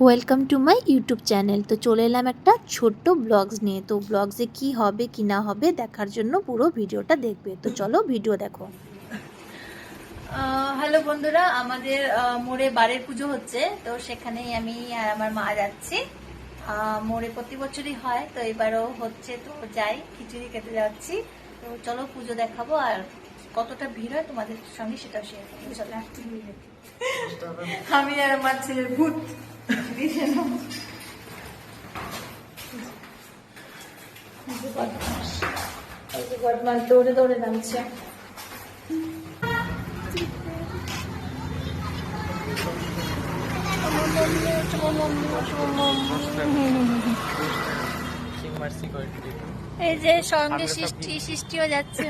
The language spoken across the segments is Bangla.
Welcome to my YouTube channel. তো চলে এলাম একটা ছোট্ট ব্লগস নিয়ে। তো ব্লগসে কি হবে কি না হবে দেখার জন্য পুরো ভিডিওটা দেখবে। তো চলো ভিডিও দেখো। হ্যালো বন্ধুরা, আমাদের মোড়ে বারের পুজো হচ্ছে, তো সেখানেই আমি আর আমার মা যাচ্ছি। মোড়ে প্রতি বছরই হয়, তো এবারও হচ্ছে, তো যাই, খিচুড়ি খেতে যাচ্ছি। তো চলো পুজো দেখাবো, আর কতটা ভিড় হয় তোমাদের সঙ্গে সেটাও শেয়ার করবো। চলো আমি আর আমার ছেলের ভূত বদমাস দৌড়ে দৌড়ে নামছে। এই যে সঙ্গে সৃষ্টিও যাচ্ছে।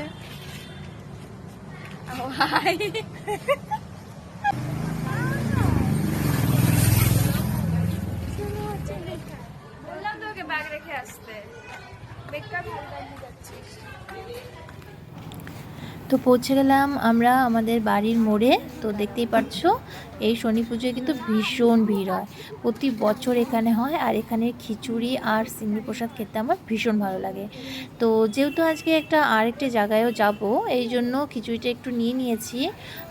বললাম তো ওকে ব্যাগ রেখে আসতে। বেকার ভালো লাগছে যাচ্ছিস। তো পৌঁছে গেলাম আমরা আমাদের বাড়ির মোড়ে। তো দেখতেই পাচ্ছ এই শনি পুজোয় কিন্তু ভীষণ ভিড় হয়, প্রতি বছর এখানে হয়। আর এখানে খিচুড়ি আর সিন্নি প্রসাদ খেতে আমার ভীষণ ভালো লাগে। তো যেহেতু আজকে আরেকটা জায়গায়ও যাব, এই জন্য খিচুড়িটা একটু নিয়ে নিয়েছি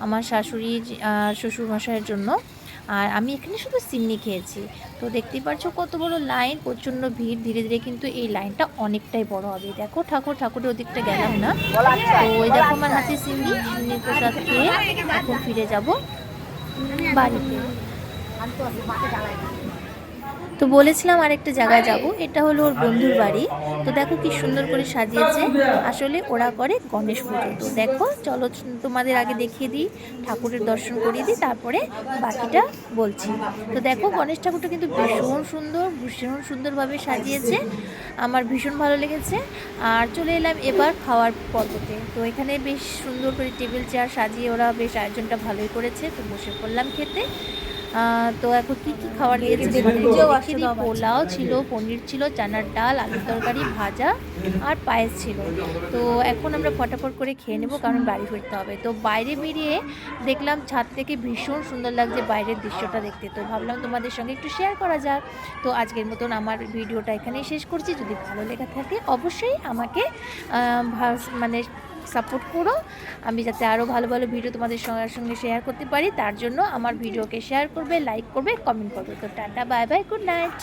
আমার শাশুড়ি আর শ্বশুরমশাইয়ের জন্য। আর আমি এখানে শুধু সিন্নি খেয়েছি। তো দেখতেই পাচ্ছ কত বড় লাইন, প্রচণ্ড ভিড়। ধীরে ধীরে কিন্তু এই লাইনটা অনেকটাই বড় হবে। দেখো ঠাকুরের ওদিকটা গেলাম না। তো ওই দেখো আমার হাতে সিন্নি প্রসাদ খেয়ে এখন ফিরে যাব বাড়িতে। তো বলেছিলাম আরেকটা জায়গায় যাব, এটা হলো ওর বন্ধুর বাড়ি। তো দেখো কি সুন্দর করে সাজিয়েছে, আসলে ওরা করে গণেশ পুজো। তো দেখো চলো তোমাদের আগে দেখিয়ে দিই, ঠাকুরের দর্শন করিয়ে দিই, তারপরে বাকিটা বলছি। তো দেখো গণেশ ঠাকুরটা কিন্তু ভীষণ সুন্দরভাবে সাজিয়েছে, আমার ভীষণ ভালো লেগেছে। আর চলে এলাম এবার খাওয়ার পর্বতে। তো এখানে বেশ সুন্দর করে টেবিল চেয়ার সাজিয়ে ওরা বেশ আয়োজনটা ভালোই করেছে। তো বসে পড়লাম খেতে। তো এখন কী কী খাবার দিয়েছে, পোলাও ছিল, পনির ছিল, চানার ডাল, আলুর তরকারি, ভাজা আর পায়েস ছিল। তো এখন আমরা ফটাফট করে খেয়ে নেবো, কারণ বাড়ি ফিরতে হবে। তো বাইরে বেরিয়ে দেখলাম ছাদ থেকে ভীষণ সুন্দর লাগছে বাইরের দৃশ্যটা দেখতে। তো ভাবলাম তোমাদের সঙ্গে একটু শেয়ার করা যাক। তো আজকের মতন আমার ভিডিওটা এখানেই শেষ করছি। যদি ভালো লেগে থাকে অবশ্যই আমাকে মানে সাপোর্ট করো, আমি যাতে আরও ভালো ভালো ভিডিও তোমাদের সঙ্গে শেয়ার করতে পারি। তার জন্য আমার ভিডিওকে শেয়ার করবে, লাইক করবে, কমেন্ট করবে। তো tata, bye bye, good night.